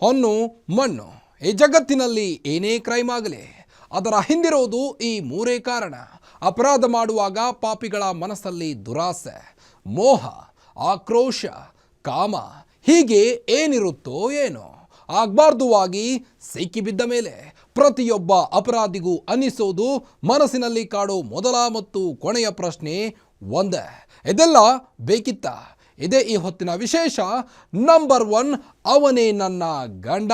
ಹೊನ್ನು ಮಣ್ಣು. ಈ ಜಗತ್ತಿನಲ್ಲಿ ಏನೇ ಕ್ರೈಮ್ ಆಗಲಿ ಅದರ ಹಿಂದಿರೋದು ಈ ಮೂರೇ ಕಾರಣ. ಅಪರಾಧ ಮಾಡುವಾಗ ಪಾಪಿಗಳ ಮನಸ್ಸಲ್ಲಿ ದುರಾಸೆ, ಮೋಹ, ಆಕ್ರೋಶ, ಕಾಮ, ಹೀಗೆ ಏನಿರುತ್ತೋ ಏನೋ. ಆಗಬಾರ್ದುವಾಗಿ ಸಿಕ್ಕಿಬಿದ್ದ ಮೇಲೆ ಪ್ರತಿಯೊಬ್ಬ ಅಪರಾಧಿಗೂ ಅನ್ನಿಸೋದು, ಮನಸ್ಸಿನಲ್ಲಿ ಕಾಡೋ ಮೊದಲ ಮತ್ತು ಕೊನೆಯ ಪ್ರಶ್ನೆ ಒಂದೇ, ಇದೆಲ್ಲ ಬೇಕಿತ್ತ? ಇದೇ ಈ ಹೊತ್ತಿನ ವಿಶೇಷ. ನಂಬರ್ 1, ಅವನೇ ನನ್ನ ಗಂಡ.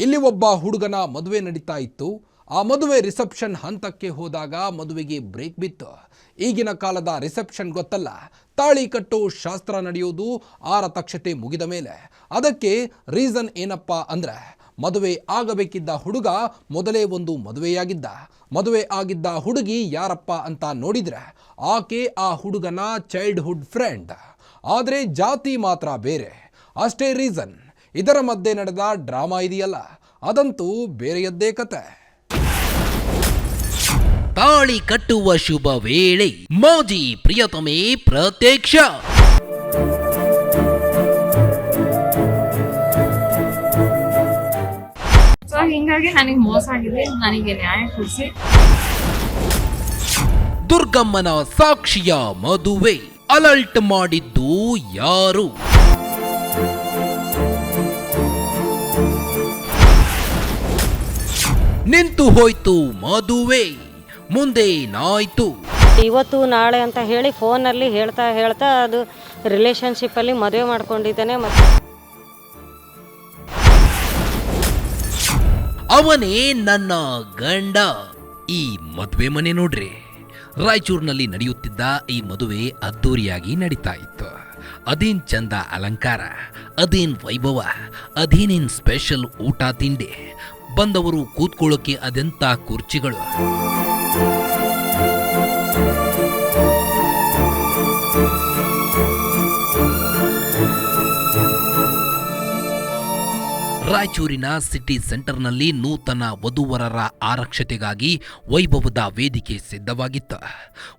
ಇಲ್ಲಿ ಒಬ್ಬ ಹುಡುಗನ ಮದುವೆ ನಡೀತಾ ಇತ್ತು. ಆ ಮದುವೆ ರಿಸೆಪ್ಷನ್ ಹಂತಕ್ಕೆ ಹೋದಾಗ ಮದುವೆಗೆ ಬ್ರೇಕ್ ಬಿತ್ತು. ಈಗಿನ ಕಾಲದ ರಿಸೆಪ್ಷನ್ ಗೊತ್ತಲ್ಲ, ತಾಳಿ ಕಟ್ಟೋ ಶಾಸ್ತ್ರ ನಡೆಯೋದು ಆರತಕ್ಷತೆ ಮುಗಿದ ಮೇಲೆ. ಅದಕ್ಕೆ ರೀಸನ್ ಏನಪ್ಪ ಅಂದ್ರೆ, ಮದುವೆ ಆಗಬೇಕಿದ್ದ ಹುಡುಗ ಮೊದಲೇ ಒಂದು ಮದುವೆಯಾಗಿದ್ದ. ಮದುವೆ ಆಗಿದ್ದ ಹುಡುಗಿ ಯಾರಪ್ಪ ಅಂತ ನೋಡಿದ್ರೆ ಆಕೆ ಆ ಹುಡುಗನ ಚೈಲ್ಡ್ಹುಡ್ ಫ್ರೆಂಡ್. ಆದರೆ ಜಾತಿ ಮಾತ್ರ ಬೇರೆ, ಅಷ್ಟೇ ರೀಸನ್. ಇದರ ಮಧ್ಯೆ ನಡೆದ ಡ್ರಾಮಾ ಇದೆಯಲ್ಲ, ಅದಂತೂ ಬೇರೆಯದ್ದೇ ಕತೆ. ತಾಳಿ ಕಟ್ಟುವ ಶುಭ ವೇಳೆ, ಮಾಜಿ ಪ್ರಿಯತಮೆ ಪ್ರತ್ಯಕ್ಷ. ಹಿಂಗಾಗಿ ನನಗೆ ಮೋಸ ಆಗಿದೆ, ನನಗೆ ನ್ಯಾಯ ಕೊಡಿಸಿ. ದುರ್ಗಮ್ಮನ ಸಾಕ್ಷಿಯ ಮದುವೆ ಅಲರ್ಟ್ ಮಾಡಿದ್ದು ಯಾರು? ನಿಂತು ಹೋಯ್ತು ಮದುವೆ, ಮುಂದೇನಾಯ್ತು? ಇವತ್ತು ನಾಳೆ ಅಂತ ಹೇಳಿ ಫೋನಲ್ಲಿ ಹೇಳ್ತಾ ಅದು ರಿಲೇಶನ್ಶಿಪ್ಪಲ್ಲಿ ಮದುವೆ ಮಾಡ್ಕೊಂಡಿದ್ದಾನೆ. ಅವನೇ ನನ್ನ ಗಂಡ. ಈ ಮದುವೆ ಮನೆ ನೋಡ್ರಿ, ರಾಯಚೂರಿನಲ್ಲಿ ನಡೆಯುತ್ತಿದ್ದ ಈ ಮದುವೆ ಅದ್ದೂರಿಯಾಗಿ ನಡೀತಾ ಇತ್ತು. ಅದೇನ್ ಚಂದ ಅಲಂಕಾರ, ಅದೇನ್ ವೈಭವ, ಅದೇನೇನ್ ಸ್ಪೆಷಲ್ ಊಟ ತಿಂಡಿ, ಬಂದವರು ಕೂತ್ಕೊಳ್ಳೋಕೆ ಅದೆಂತ ಕುರ್ಚಿಗಳು. ರಾಯಚೂರಿನ ಸಿಟಿ ಸೆಂಟರ್ನಲ್ಲಿ ನೂತನ ವಧುವರರ ಆರಕ್ಷತೆಗಾಗಿ ವೈಭವದ ವೇದಿಕೆ ಸಿದ್ಧವಾಗಿತ್ತು.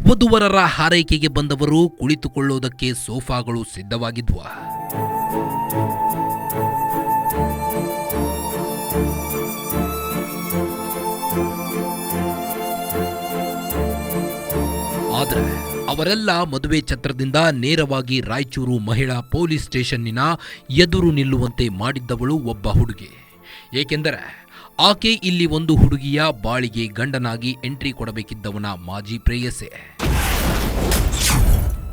ವಧುವರರ ಹಾರೈಕೆಗೆ ಬಂದವರು ಕುಳಿತುಕೊಳ್ಳೋದಕ್ಕೆ ಸೋಫಾಗಳು ಸಿದ್ಧವಾಗಿದ್ವು. ಆದರೆ ಅವರೆಲ್ಲ ಮದುವೆ ಛತ್ರದಿಂದ ನೇರವಾಗಿ ರಾಯಚೂರು ಮಹಿಳಾ ಪೊಲೀಸ್ ಸ್ಟೇಷನ್ನಿನ ಎದುರು ನಿಲ್ಲುವಂತೆ ಮಾಡಿದ್ದವಳು ಒಬ್ಬ ಹುಡುಗಿ. ಏಕೆಂದರೆ ಆಕೆ ಇಲ್ಲಿ ಒಂದು ಹುಡುಗಿಯ ಬಾಳಿಗೆ ಗಂಡನಾಗಿ ಎಂಟ್ರಿ ಕೊಡಬೇಕಿದ್ದವನ ಮಾಜಿ ಪ್ರೇಯಸೆ.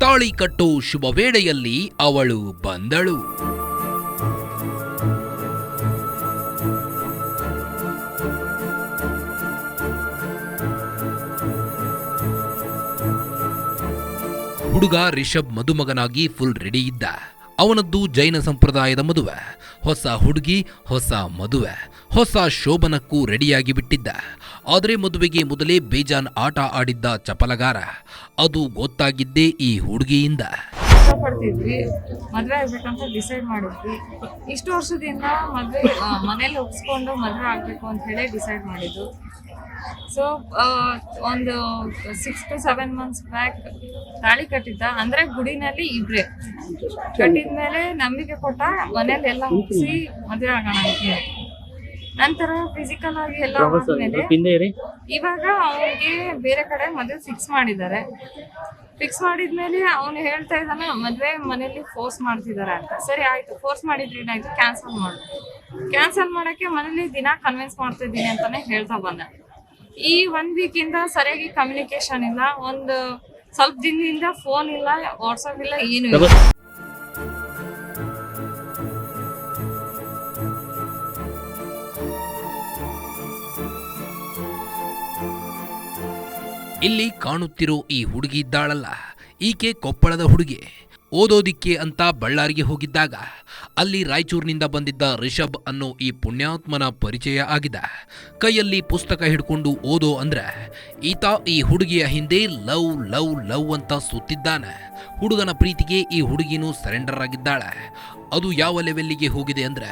ತಾಳಿ ಕಟ್ಟೋ ಶುಭ ವೇಳೆಯಲ್ಲಿ ಅವಳು ಬಂದಳು. ಹುಡುಗ ರಿಷಬ್ ಮದುಮಗನಾಗಿ ಫುಲ್ ರೆಡಿ ಇದ್ದ. ಅವನದ್ದು ಜೈನ ಸಂಪ್ರದಾಯದ ಮದುವೆ. ಹೊಸ ಹುಡುಗಿ, ಹೊಸ ಮದುವೆ, ಹೊಸ ಶೋಭನಕ್ಕೂ ರೆಡಿಯಾಗಿ ಬಿಟ್ಟಿದ್ದ. ಆದರೆ ಮದುವೆಗೆ ಮೊದಲೇ ಬೇಜಾನ್ ಆಟ ಆಡಿದ್ದ ಚಪಲಗಾರ. ಅದು ಗೊತ್ತಾಗಿದ್ದೇ ಈ ಹುಡುಗಿಯಿಂದ. ಪಡ್ತಿದ್ವಿ, ಮದುವೆ ಆಗ್ಬೇಕಂತ ಡಿಸೈಡ್ ಮಾಡಿದ್ವಿ. ಇಷ್ಟು ವರ್ಷದಿಂದ ಮನೇಲಿ ಒಪ್ಸ್ಕೊಂಡು ಮದುವೆ ಆಗ್ಬೇಕು ಅಂತ ಹೇಳಿ ಡಿಸೈಡ್ ಮಾಡಿದ್ದು. ಸೊ ಒಂದು 6 to 7 months ಬ್ಯಾಕ್ ತಾಳಿ ಕಟ್ಟಿದ್ದ. ಅಂದ್ರೆ ಗುಡಿನಲ್ಲಿ ಇಬ್ರೆ ಕಟ್ಟಿದ್ಮೇಲೆ ನಂಬಿಕೆ ಕೊಟ್ಟ, ಮನೇಲಿ ಎಲ್ಲ ಮುಗಿಸಿ ಮದುವೆ ಆಗೋಣ ಅಂತ. ನಂತರ ಫಿಸಿಕಲ್ ಆಗಿ ಎಲ್ಲ ಆದ್ಮೇಲೆ ಇವಾಗ ಅವನಿಗೆ ಬೇರೆ ಕಡೆ ಮದುವೆ ಫಿಕ್ಸ್ ಮಾಡಿದ್ದಾರೆ. ಫಿಕ್ಸ್ ಮಾಡಿದ್ಮೇಲೆ ಅವನು ಹೇಳ್ತಾ ಇದ್ದಾನೆ ಮದುವೆ ಮನೇಲಿ ಫೋರ್ಸ್ ಮಾಡ್ತಿದ್ದಾರೆ ಅಂತ. ಸರಿ ಆಯ್ತು, ಫೋರ್ಸ್ ಮಾಡಿದ್ರೆ ಏನಾಯ್ತು, ಕ್ಯಾನ್ಸಲ್ ಮಾಡಕ್ಕೆ ಮನೇಲಿ ದಿನ ಕನ್ವಿನ್ಸ್ ಮಾಡ್ತಾ ಇದ್ದೀನಿ ಅಂತಾನೆ ಹೇಳ್ತಾ ಬಂದ. ಈ 1 week ಇಂದ ಸರಿಯಾಗಿ ಕಮ್ಯುನಿಕೇಶನ್ ಇಲ್ಲ. ಒಂದು ಸ್ವಲ್ಪ ದಿನದಿಂದ ಫೋನ್ ಇಲ್ಲ, ವಾಟ್ಸಪ್ ಇಲ್ಲ, ಏನು ಇಲ್ಲ. ಇಲ್ಲಿ ಕಾಣುತ್ತಿರೋ ಈ ಹುಡುಗಿ ಇದ್ದಾಳಲ್ಲ, ಈಕೆ ಕೊಪ್ಪಳದ ಹುಡುಗಿ. ಓದೋದಿಕ್ಕೆ ಅಂತ ಬಳ್ಳಾರಿಗೆ ಹೋಗಿದ್ದಾಗ ಅಲ್ಲಿ ರಾಯಚೂರಿನಿಂದ ಬಂದಿದ್ದ ರಿಷಬ್ ಅನ್ನೋ ಈ ಪುಣ್ಯಾತ್ಮನ ಪರಿಚಯ ಆಗಿದೆ. ಕೈಯಲ್ಲಿ ಪುಸ್ತಕ ಹಿಡ್ಕೊಂಡು ಓದೋ ಅಂದ್ರೆ ಈತ ಈ ಹುಡುಗಿಯ ಹಿಂದೆ ಲವ್ ಲವ್ ಲವ್ ಅಂತ ಸುತ್ತಿದ್ದಾನೆ. ಹುಡುಗನ ಪ್ರೀತಿಗೆ ಈ ಹುಡುಗಿನೂ ಸರೆಂಡರ್ ಆಗಿದ್ದಾಳೆ. ಅದು ಯಾವ ಲೆವೆಲ್ಲಿಗೆ ಹೋಗಿದೆ ಅಂದ್ರೆ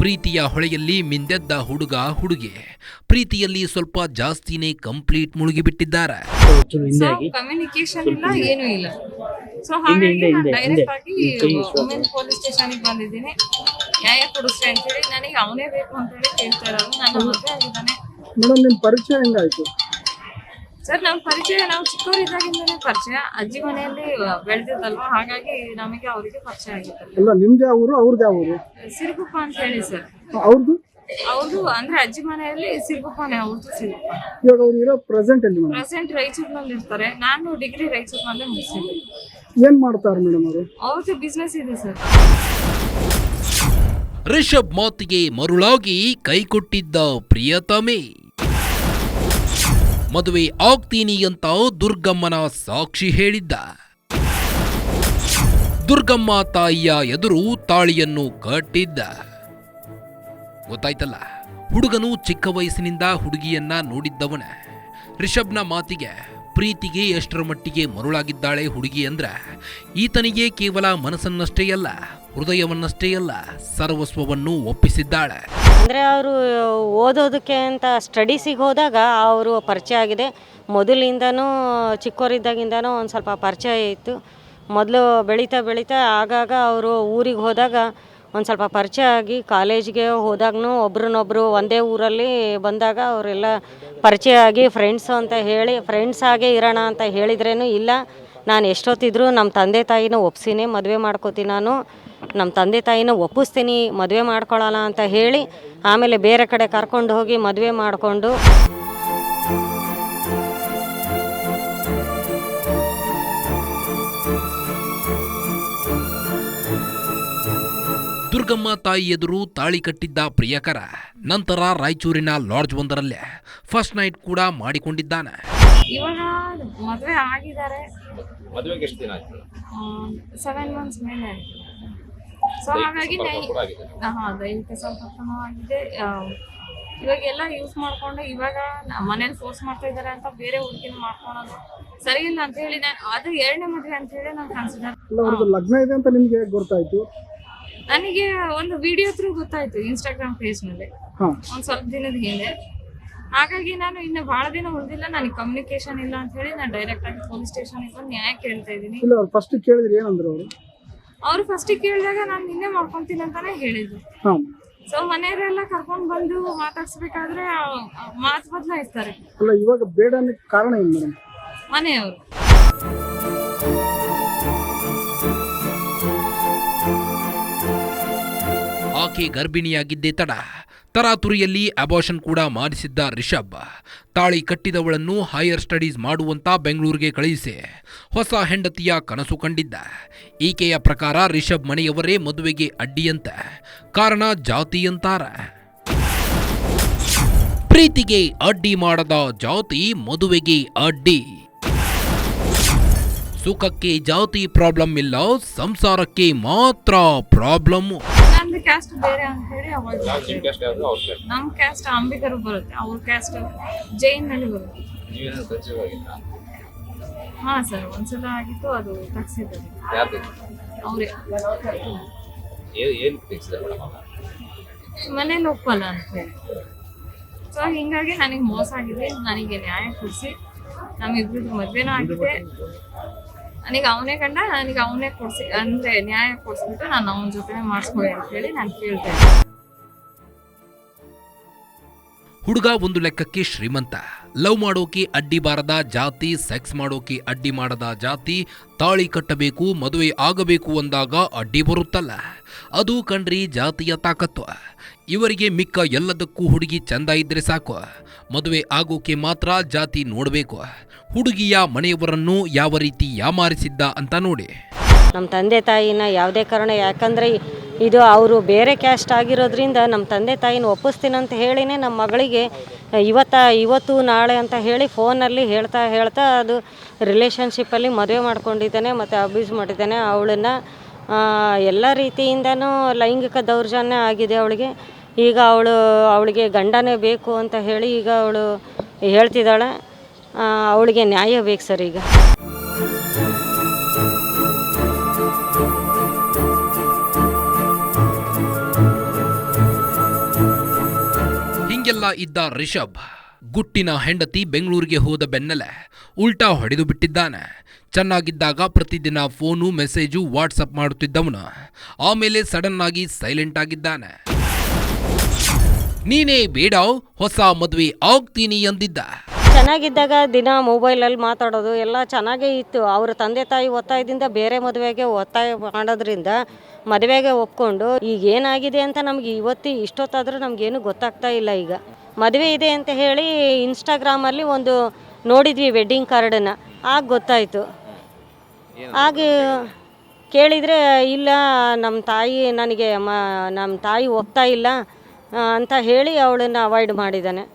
ಪ್ರೀತಿಯ ಹೊಳೆಯಲ್ಲಿ ಮಿಂದೆದ್ದ ಹುಡುಗ ಹುಡುಗಿ ಪ್ರೀತಿಯಲ್ಲಿ ಸ್ವಲ್ಪ ಜಾಸ್ತಿನೇ ಕಂಪ್ಲೀಟ್ ಮುಳುಗಿಬಿಟ್ಟಿದ್ದಾರೆ. ಸೊ ಕಮ್ಯುನಿಕೇಶನ್ ಇಲ್ಲ, ಏನೂ ಇಲ್ಲ. ಸೊ ಹಾಗಾಗಿ ನಾನು ಡೈರೆಕ್ಟ್ ಆಗಿ ವುಮೆನ್ ಪೊಲೀಸ್ ಸ್ಟೇಷನ್ಗೆ ಬಂದಿದ್ದೀನಿ. ನ್ಯಾಯ ಕೊಡಿಸ್ರಿ ಅಂತ ಹೇಳಿ. ನನಗೆ ಅವನೇ ಬೇಕು ಅಂತ ಹೇಳಿ ಕೇಳ್ತಾ ಇರೋದು. ನನ್ನ ಮದುವೆ ಆಗಿದ್ದಾನೆ. ಮೇಡಮ್, ನಿಮ್ಮ ಪರಿಚಯ ಹೆಂಗಾಯ್ತು? ಸರ್, ನಮ್ಮ ಪರಿಚಯ ನಾವು ಚಿಕ್ಕವರಿದ್ದಾಗಿಂದನೇ ಪರಿಚಯ. ಅಜ್ಜಿ ಮನೆಯಲ್ಲಿ ಬೆಳೆದಿದ್ದಲ್ವಾ, ಹಾಗಾಗಿ ನಮಗೆ ಅವರಿಗೆ ಪರಿಚಯ ಆಗಿತ್ತು. ಅಲ್ಲ, ನಿಮ್ದು ಯಾವ ಊರು, ಅವ್ರದ್ದು ಯಾವ ಊರು? ಸಿರುಗುಪ್ಪ ಅಂತ ಹೇಳಿ ಸರ್. ಅವ್ರದ್ದು ಅಂದ್ರೆ ಅಜ್ಜಿ ಮನೆಯಲ್ಲಿ ಸಿರುಗುಪ್ಪನೇ, ಅವ್ರದ್ದು ಸಿರುಗುಪ್ಪ. ಇವಾಗ ಅವ್ರು ಇರೋ ಪ್ರೆಸೆಂಟ್ ಎಲ್ಲಿ ಮೇಡಮ್? ಪ್ರೆಸೆಂಟ್ ರಾಯಚೂರಿನಲ್ಲಿ ಇರ್ತಾರೆ. ನಾನು ಡಿಗ್ರಿ ರಾಯಚೂರಿನಲ್ಲೇ ಮುಗಿಸಿದ್ದೆ. ಏನ್ ಮಾಡ್ತಾರೆ ಮೇಡಮ್ ಅವರು? ಅವ್ರದ್ದು ಬಿಸ್ನೆಸ್ ಇದೆ ಸರ್. ರಿಷಬ್ ಮಾತಿಗೆ ಮರುಳಾಗಿ ಕೈಕೊಟ್ಟಿದ್ದ ಪ್ರಿಯತಮೆ. ಮದುವೆ ಆಗ್ತೀನಿ ಅಂತ ದುರ್ಗಮ್ಮನ ಸಾಕ್ಷಿ ಹೇಳಿದ್ದ. ದುರ್ಗಮ್ಮ ತಾಯಿಯ ಎದುರು ತಾಳಿಯನ್ನು ಕಟ್ಟಿದ್ದ. ಗೊತ್ತಾಯ್ತಲ್ಲ, ಹುಡುಗನು ಚಿಕ್ಕ ವಯಸ್ಸಿನಿಂದ ಹುಡುಗಿಯನ್ನ ನೋಡಿದ್ದವನ. ರಿಷಬ್ನ ಮಾತಿಗೆ ಪ್ರೀತಿಗೆ ಎಷ್ಟರ ಮಟ್ಟಿಗೆ ಮರುಳಾಗಿದ್ದಾಳೆ ಹುಡುಗಿ ಅಂದ್ರೆ ಈತನಿಗೆ ಕೇವಲ ಮನಸ್ಸನ್ನಷ್ಟೇ ಅಲ್ಲ, ಹೃದಯವನ್ನಷ್ಟೇ ಅಲ್ಲ, ಸರ್ವಸ್ವವನ್ನು ಒಪ್ಪಿಸಿದ್ದಾಳೆ. ಅಂದರೆ ಅವರು ಓದೋದಕ್ಕೆ ಅಂತ ಸ್ಟಡೀಸಿಗೆ ಹೋದಾಗ ಅವರು ಪರಿಚಯ ಆಗಿದೆ. ಮೊದಲಿಂದನೂ ಚಿಕ್ಕವರಿದ್ದಾಗಿಂದನೂ ಒಂದು ಸ್ವಲ್ಪ ಪರಿಚಯ ಇತ್ತು. ಮೊದಲು ಬೆಳೀತಾ ಬೆಳೀತಾ ಆಗಾಗ ಅವರು ಊರಿಗೆ ಹೋದಾಗ ಒಂದು ಸ್ವಲ್ಪ ಪರಿಚಯ ಆಗಿ, ಕಾಲೇಜಿಗೆ ಹೋದಾಗೂ ಒಬ್ರನ್ನೊಬ್ಬರು ಒಂದೇ ಊರಲ್ಲಿ ಬಂದಾಗ ಅವರೆಲ್ಲ ಪರಿಚಯ ಆಗಿ ಫ್ರೆಂಡ್ಸು ಅಂತ ಹೇಳಿ ಫ್ರೆಂಡ್ಸ್ ಆಗೇ ಇರೋಣ ಅಂತ ಹೇಳಿದ್ರೇನು ಇಲ್ಲ, ನಾನು ಎಷ್ಟೊತ್ತಿದ್ರು ನಮ್ಮ ತಂದೆ ತಾಯಿನ ಒಪ್ಸಿನೇ ಮದುವೆ ಮಾಡ್ಕೋತೀನಿ, ನಾನು ನಮ್ಮ ತಂದೆ ತಾಯಿನ ಒಪ್ಪಿಸ್ತೀನಿ, ಮದುವೆ ಮಾಡ್ಕೊಳ್ಳೋಣ ಅಂತ ಹೇಳಿ ಆಮೇಲೆ ಬೇರೆ ಕಡೆ ಕರ್ಕೊಂಡು ಹೋಗಿ ಮದುವೆ ಮಾಡಿಕೊಂಡು ದುರ್ಗಮ್ಮ ತಾಯಿ ಎದುರು ತಾಳಿ ಕಟ್ಟಿದ್ದ ಪ್ರಿಯಕರ ನಂತರ ರಾಯಚೂರಿನ ಲಾಡ್ಜ್ ಒಂದರಲ್ಲೇ ಫಸ್ಟ್ ನೈಟ್ ಕೂಡ ಮಾಡಿಕೊಂಡಿದ್ದಾನೆ. ಇವಾಗ ಮದುವೆ ಆಗಿದ್ದಾರೆ. ಮದುವೆಗೆ ಎಷ್ಟು ದಿನ ಆಯ್ತು? 7 months ಮೇಲೆ ಆಯ್ತು. ಸೊ ಹಾಗಾಗಿ ದೈಹಿಕ ಸಂಪರ್ಕನೂ ಆಗಿದೆ. ಇವಾಗೆಲ್ಲ ಯೂಸ್ ಮಾಡ್ಕೊಂಡು ಇವಾಗ ಮನೇಲಿ ಫೋರ್ಸ್ ಮಾಡ್ತಾ ಇದ್ದಾರೆ ಅಂತ ಬೇರೆ ಹುಡುಗಿನ ಮಾಡ್ಕೊಳೋದು ಸರಿ ಇಲ್ಲ ಅಂತ ಹೇಳಿ ಅದು 2ನೇ ಮದುವೆ ಅಂತ ಹೇಳಿ ನಾನು ಕನ್ಸಿಡರ್. ಲಗ್ನ ಇದೆ ಅಂತ ನಿಮ್ಗೆ ಗೊತ್ತಾಯ್ತು? ನನಗೆ ಒಂದು ವಿಡಿಯೋ ಥ್ರೂ ಗೊತ್ತಾಯ್ತು ಇನ್ಸ್ಟಾಗ್ರಾಮ್ ಪೇಜ್ನಲ್ಲಿ ಒಂದು ಸ್ವಲ್ಪ ದಿನದ ಹಿಂದೆ. ಹಾಗಾಗಿ ನಾನು ಇನ್ನು ಬಹಳ ದಿನ ಉಳಿದಿಲ್ಲ, ನನಗೆ ಕಮ್ಯುನಿಕೇಶನ್ ಇಲ್ಲ ಅಂತ ಹೇಳಿ ನಾನು ಡೈರೆಕ್ಟ್ ಆಗಿ ಪೊಲೀಸ್ ಸ್ಟೇಷನ್ಗೆ ಬಂದು ನ್ಯಾಯ ಕೇಳ್ತಾ ಇದ್ದೀನಿ. ಫಸ್ಟ್ ಕೇಳಿದ್ರಿ ಏನಂದ್ರು ಅವರು? ಅವರು ಫಸ್ಟಿಗೆ ಕೇಳಿದಾಗ ನಾನು ನಿನ್ನೆ ಮಾಡ್ಕೊತೀನಿ ಅಂತಾನೆ ಹೇಳಿದ್ರು. ಸೊ ಮನೆಯವರೆಲ್ಲ ಕರ್ಕೊಂಡು ಬಂದು ಮಾತಾಡ್ಸ್ಬೇಕಾದ್ರೆ ಮಾತು ಬದಲಾಯಿಸ್ತಾರೆ. ಅಲ್ಲ, ಇವಾಗ ಬೇಡ ಅನ್ನಕ್ಕೆ ಕಾರಣ ಏನು ಮೇಡಮ್? ಮನೆಯವರು ಆಕೆ ಗರ್ಭಿಣಿಯಾಗಿದ್ದೇ ತರಾತುರಿಯಲ್ಲಿ ಅಬಾರ್ಷನ್ ಕೂಡ ಮಾಡಿಸಿದ್ದ ರಿಷಬ್ ತಾಳಿ ಕಟ್ಟಿದವಳನ್ನು ಹೈಯರ್ ಸ್ಟಡೀಸ್ ಮಾಡುವಂತ ಬೆಂಗಳೂರಿಗೆ ಕಳುಹಿಸಿ ಹೊಸ ಹೆಂಡತಿಯ ಕನಸು ಕಂಡಿದ್ದ. ಈಕೆಯ ಪ್ರಕಾರ ರಿಷಬ್ ಮನೆಯವರೇ ಮದುವೆಗೆ ಅಡ್ಡಿಯಂತ, ಕಾರಣ ಜಾತಿ ಅಂತಾರ. ಪ್ರೀತಿಗೆ ಅಡ್ಡಿ ಮಾಡದ ಜಾತಿ ಮದುವೆಗೆ ಅಡ್ಡಿ. ಸುಖಕ್ಕೆ ಜಾತಿ ಪ್ರಾಬ್ಲಮ್ ಇಲ್ಲ, ಸಂಸಾರಕ್ಕೆ ಮಾತ್ರ ಪ್ರಾಬ್ಲಮ್. ನಮ್ದು ಕ್ಯಾಸ್ಟ್ ಬೇರೆ ಅಂತ ಹೇಳಿ ನಮ್ ಕ್ಯಾಸ್ಟ್ ಅಂಬಿಗರು ಬರುತ್ತೆ, ಅವ್ರ ಕ್ಯಾಸ್ಟ್ ಜೈನ್ ನಲ್ಲಿ ಬರುತ್ತೆ. ಹಾ ಸರ್, ಒಂದ್ಸಲ ಆಗಿತ್ತು, ಅದು ತಗ್ಸಿದ್ದಾರೆ ಅವ್ರೆ. ಮನೇಲಿ ಒಪ್ಪಲ್ಲ ಅಂತ ಹೇಳಿ. ಸೊ ಹಿಂಗಾಗಿ ನನಗೆ ಮೋಸ ಆಗಿದೆ. ನನಗೆ ನ್ಯಾಯ ಕೊಡಿಸಿ, ನಮ್ಮಿಬ್ರದ್ದು ಮದ್ವೆನೂ ಆಗಿದೆ. ನನಗೆ ಅವನೇ ಗಂಡ, ನನಗೆ ಅವನೇ ಕೊಡಿಸಿ ಅಂದ್ರೆ ನ್ಯಾಯ ಕೊಡಿಸ್ಬಿಟ್ಟು ನಾನು ಅವನ ಜೊತೆ ಮಾಡಿಸ್ಕೊಳ್ಳಿ ಅಂತ ಹೇಳಿ ನಾನು ಕೇಳ್ತಾ ಇದ್ದೆ. ಹುಡುಗ ಒಂದು ಲೆಕ್ಕಕ್ಕೆ ಶ್ರೀಮಂತ, ಲವ್ ಮಾಡೋಕೆ ಅಡ್ಡಿ ಬಾರದ ಜಾತಿ, ಸೆಕ್ಸ್ ಮಾಡೋಕೆ ಅಡ್ಡಿ ಮಾಡದ ಜಾತಿ, ತಾಳಿ ಕಟ್ಟಬೇಕು ಮದುವೆ ಆಗಬೇಕು ಅಂದಾಗ ಅಡ್ಡಿ ಬರುತ್ತಲ್ಲ, ಅದು ಕಂಡ್ರಿ ಜಾತಿಯ ತಾಕತ್ತು. ಇವರಿಗೆ ಮಿಕ್ಕ ಎಲ್ಲದಕ್ಕೂ ಹುಡುಗಿ ಚಂದ ಇದ್ರೆ ಸಾಕು, ಮದುವೆ ಆಗೋಕೆ ಮಾತ್ರ ಜಾತಿ ನೋಡಬೇಕು. ಹುಡುಗಿಯ ಮನೆಯವರನ್ನು ಯಾವ ರೀತಿ ಯಾಮಾರಿಸಿದ್ದ ಅಂತ ನೋಡಿ. ನಮ್ಮ ತಂದೆ ತಾಯಿನ ಯಾವುದೇ ಕಾರಣ, ಯಾಕಂದರೆ ಇದು ಅವರು ಬೇರೆ ಕ್ಯಾಸ್ಟ್ ಆಗಿರೋದ್ರಿಂದ ನಮ್ಮ ತಂದೆ ತಾಯಿನ ಒಪ್ಪಿಸ್ತೀನಂತ ಹೇಳಿನೇ ನಮ್ಮ ಮಗಳಿಗೆ ಇವತ್ತು ನಾಳೆ ಅಂತ ಹೇಳಿ ಫೋನಲ್ಲಿ ಹೇಳ್ತಾ ಅದು ರಿಲೇಷನ್ಶಿಪ್ಪಲ್ಲಿ ಮದುವೆ ಮಾಡ್ಕೊಂಡಿದ್ದಾನೆ ಮತ್ತು ಅಬ್ಯೂಸ್ ಮಾಡಿದ್ದಾನೆ. ಅವಳನ್ನು ಎಲ್ಲ ರೀತಿಯಿಂದನೂ ಲೈಂಗಿಕ ದೌರ್ಜನ್ಯ ಆಗಿದೆ ಅವಳಿಗೆ. ಈಗ ಅವಳಿಗೆ ಗಂಡನೇ ಬೇಕು ಅಂತ ಹೇಳಿ ಈಗ ಅವಳು ಹೇಳ್ತಿದ್ದಾಳೆ. ಅವಳಿಗೆ ನ್ಯಾಯ ಬೇಕು ಸರ್. ಈಗ ಹೀಗೆಲ್ಲ ಇದ್ದ ರಿಷಬ್ ಗುಟ್ಟಿನ ಹೆಂಡತಿ ಬೆಂಗಳೂರಿಗೆ ಹೋದ ಬೆನ್ನಲ್ಲೇ ಉಲ್ಟಾ ಹೊಡೆದು ಬಿಟ್ಟಿದ್ದಾನೆ. ಚೆನ್ನಾಗಿದ್ದಾಗ ಪ್ರತಿದಿನ ಫೋನು ಮೆಸೇಜು ವಾಟ್ಸಪ್ ಮಾಡುತ್ತಿದ್ದವನು ಆಮೇಲೆ ಸಡನ್ ಆಗಿ ಸೈಲೆಂಟ್ ಆಗಿದ್ದಾನೆ. ನೀನೇ ಬೇಡ ಹೊಸ ಮದುವೆ ಆಗ್ತೀನಿ ಅಂದಿದ್ದ. ಚೆನ್ನಾಗಿದ್ದಾಗ ದಿನ ಮೊಬೈಲಲ್ಲಿ ಮಾತಾಡೋದು ಎಲ್ಲ ಚೆನ್ನಾಗೇ ಇತ್ತು. ಅವ್ರ ತಂದೆ ತಾಯಿ ಒತ್ತಾಯದಿಂದ ಬೇರೆ ಮದುವೆಗೆ ಒತ್ತಾಯ ಮಾಡೋದ್ರಿಂದ ಮದುವೆಗೆ ಒಪ್ಕೊಂಡು ಈಗ ಏನಾಗಿದೆ ಅಂತ ನಮ್ಗೆ ಇಷ್ಟೊತ್ತಾದರೂ ನಮಗೇನು ಗೊತ್ತಾಗ್ತಾ ಇಲ್ಲ. ಈಗ ಮದುವೆ ಇದೆ ಅಂತ ಹೇಳಿ ಇನ್ಸ್ಟಾಗ್ರಾಮಲ್ಲಿ ಒಂದು ನೋಡಿದ್ವಿ ವೆಡ್ಡಿಂಗ್ ಕಾರ್ಡನ್ನು, ಆಗ ಗೊತ್ತಾಯಿತು. ಹಾಗೆ ಕೇಳಿದರೆ ಇಲ್ಲ ನಮ್ಮ ತಾಯಿ ನನಗೆ ನಮ್ಮ ತಾಯಿ ಒಪ್ತಾ ಇಲ್ಲ ಅಂತ ಹೇಳಿ ಅವಳನ್ನು ಅವಾಯ್ಡ್ ಮಾಡಿದ್ದಾನೆ.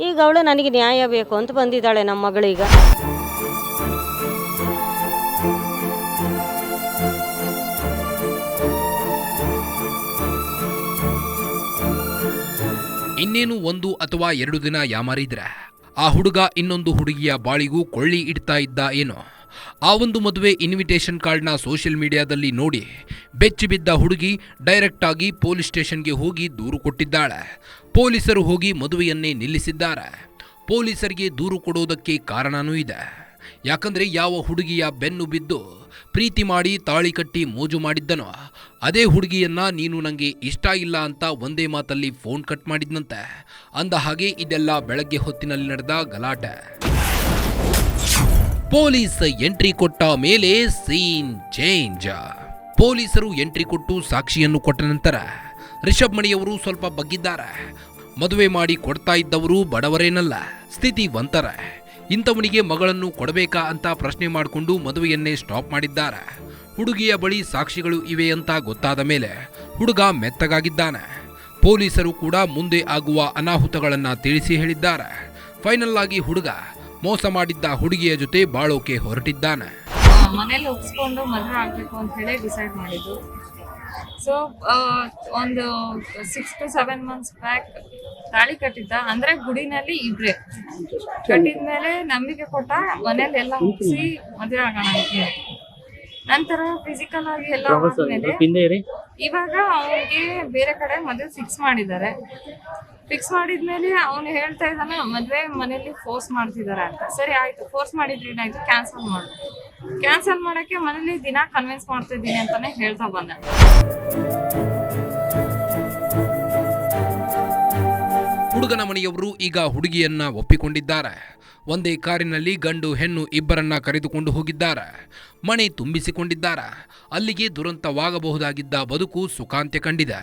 ಈಗ ಅವಳು ನನಗೆ ನ್ಯಾಯ ಬೇಕು ಅಂತ ಬಂದಿದ್ದಾಳೆ ನಮ್ಮ ಮಗಳೀಗ. ಇನ್ನೇನು 1 ಅಥವಾ 2 ದಿನ ಯಾಮಾರಿದ್ರೆ ಆ ಹುಡುಗ ಇನ್ನೊಂದು ಹುಡುಗಿಯ ಬಾಳಿಗೂ ಕೊಳ್ಳಿ ಇಡ್ತಾ ಇದ್ದ ಏನೋ. ಆ ಒಂದು ಮದುವೆ ಇನ್ವಿಟೇಷನ್ ಕಾರ್ಡ್ನ ಸೋಷಿಯಲ್ ಮೀಡಿಯಾದಲ್ಲಿ ನೋಡಿ ಬೆಚ್ಚಿ ಬಿದ್ದ ಹುಡುಗಿ ಡೈರೆಕ್ಟ್ ಆಗಿ ಪೊಲೀಸ್ ಸ್ಟೇಷನ್ಗೆ ಹೋಗಿ ದೂರು ಕೊಟ್ಟಿದ್ದಾಳೆ. ಪೊಲೀಸರು ಹೋಗಿ ಮದುವೆಯನ್ನೇ ನಿಲ್ಲಿಸಿದ್ದಾರೆ. ಪೊಲೀಸರಿಗೆ ದೂರು ಕೊಡೋದಕ್ಕೆ ಕಾರಣನೂ ಇದೆ. ಯಾಕಂದ್ರೆ ಯಾವ ಹುಡುಗಿಯ ಬೆನ್ನು ಬಿದ್ದು ಪ್ರೀತಿ ಮಾಡಿ ತಾಳಿ ಕಟ್ಟಿ ಮೋಜು ಮಾಡಿದ್ದನೋ ಅದೇ ಹುಡುಗಿಯನ್ನ ನೀನು ನನಗೆ ಇಷ್ಟ ಇಲ್ಲ ಅಂತ ಒಂದೇ ಮಾತಲ್ಲಿ ಫೋನ್ ಕಟ್ ಮಾಡಿದ್ನಂತೆ. ಅಂದ ಹಾಗೆ ಇದೆಲ್ಲ ಬೆಳಗ್ಗೆ ಹೊತ್ತಿನಲ್ಲಿ ನಡೆದ ಗಲಾಟೆ. ಪೊಲೀಸ್ ಎಂಟ್ರಿ ಕೊಟ್ಟ ಮೇಲೆ ಸೀನ್ ಚೇಂಜ್. ಪೊಲೀಸರು ಎಂಟ್ರಿ ಕೊಟ್ಟು ಸಾಕ್ಷಿಯನ್ನು ಕೊಟ್ಟ ನಂತರ ರಿಷಬ್ ಮಣಿಯವರು ಸ್ವಲ್ಪ ಬಗ್ಗಿದ್ದಾರೆ. ಮದುವೆ ಮಾಡಿ ಕೊಡ್ತಾ ಇದ್ದವರು ಬಡವರೇನಲ್ಲ, ಸ್ಥಿತಿವಂತರೇ. ಇಂಥವನಿಗೆ ಮಗಳನ್ನು ಕೊಡಬೇಕಾ ಅಂತ ಪ್ರಶ್ನೆ ಮಾಡಿಕೊಂಡು ಮದುವೆಯನ್ನೇ ಸ್ಟಾಪ್ ಮಾಡಿದ್ದಾರೆ. ಹುಡುಗಿಯ ಬಳಿ ಸಾಕ್ಷಿಗಳು ಇವೆ ಅಂತ ಗೊತ್ತಾದ ಮೇಲೆ ಹುಡುಗ ಮೆತ್ತಗಾಗಿದ್ದಾನೆ. ಪೊಲೀಸರು ಕೂಡ ಮುಂದೆ ಆಗುವ ಅನಾಹುತಗಳನ್ನು ತಿಳಿಸಿ ಹೇಳಿದ್ದಾರೆ. ಫೈನಲ್ ಆಗಿ ಹುಡುಗ ಮೋಸ ಮಾಡಿದ್ದ ಹುಡುಗಿಯ ಜೊತೆ ಬಾಳೋಕೆ ಹೊರಟಿದ್ದಾನೆ. ಮನೇಲಿ ಒಪ್ಸ್ಕೊಂಡು ಮದುವೆ ಆಗಬೇಕು ಅಂತ ಹೇಳಿ ಡಿಸೈಡ್ ಮಾಡಿದ್ದು. ಸೊ ಒಂದು 6 to 7 months ಬ್ಯಾಕ್ ತಾಳಿ ಕಟ್ಟಿದ್ದ. ಅಂದ್ರೆ ಗುಡಿನಲ್ಲಿ ಇಬ್ರೆ ಕಟ್ಟಿದ್ಮೇಲೆ ನಂಬಿಕೆ ಕೊಟ್ಟ, ಮನೇಲೆಲ್ಲ ಒಪ್ಸಿ ಮದುವೆ ಆಗೋಣ ಅಂತ. ನಂತರ ಫಿಸಿಕಲ್ ಆಗಿ ಎಲ್ಲ ಆದ್ಮೇಲೆ ಇವಾಗ ಅವನಿಗೆ ಬೇರೆ ಕಡೆ ಮದುವೆ ಫಿಕ್ಸ್ ಮಾಡಿದ್ದಾರೆ. ಫಿಕ್ಸ್ ಮಾಡಿದ್ಮೇಲೆ ಅವನು ಹೇಳ್ತಾ ಇದ್ದಾನೆ ಮದುವೆ ಮನೇಲಿ ಫೋರ್ಸ್ ಮಾಡ್ತಿದ್ದಾರೆ ಅಂತ. ಸರಿ ಆಯ್ತು, ಫೋರ್ಸ್ ಮಾಡಿದ್ರೆ ಏನಾಯ್ತು, ಕ್ಯಾನ್ಸಲ್ ಮಾಡು. ಕ್ಯಾನ್ಸಲ್ ಮಾಡಕ್ಕೆ ಮನೇಲಿ ದಿನ ಕನ್ವಿನ್ಸ್ ಮಾಡ್ತಾ ಇದ್ದೀನಿ ಅಂತಾನೆ ಹೇಳ್ತಾ ಬಂದ. ಹುಡುಗನ ಮನೆಯವರು ಈಗ ಹುಡುಗಿಯನ್ನ ಒಪ್ಪಿಕೊಂಡಿದ್ದಾರೆ. ಒಂದೇ ಕಾರಿನಲ್ಲಿ ಗಂಡು ಹೆಣ್ಣು ಇಬ್ಬರನ್ನ ಕರೆದುಕೊಂಡು ಹೋಗಿದ್ದಾರೆ. ಮನೆ ತುಂಬಿಸಿಕೊಂಡಿದ್ದಾರೆ. ಅಲ್ಲಿಗೆ ದುರಂತವಾಗಬಹುದಾಗಿದ್ದ ಬದುಕು ಸುಖಾಂತ್ಯ ಕಂಡಿದೆ.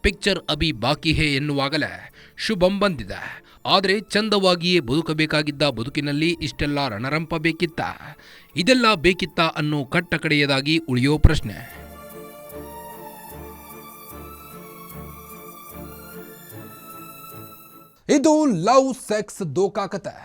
ಪಿಕ್ಚರ್ ಅಭಿ ಬಾಕಿ ಹೇ ಎನ್ನುವಾಗಲೇ ಶುಭಂ ಬಂದಿದೆ. ಆದರೆ ಚಂದವಾಗಿಯೇ ಬದುಕಬೇಕಾಗಿದ್ದ ಬದುಕಿನಲ್ಲಿ ಇಷ್ಟೆಲ್ಲ ರಣರಂಪ ಬೇಕಿತ್ತ? ಇದೆಲ್ಲ ಬೇಕಿತ್ತ ಅನ್ನೋ ಕಟ್ಟ ಕಡೆಯದಾಗಿ ಉಳಿಯೋ ಪ್ರಶ್ನೆ. ಇದು ಲವ್ ಸೆಕ್ಸ್ ದೋಖಾ ಕತೆ.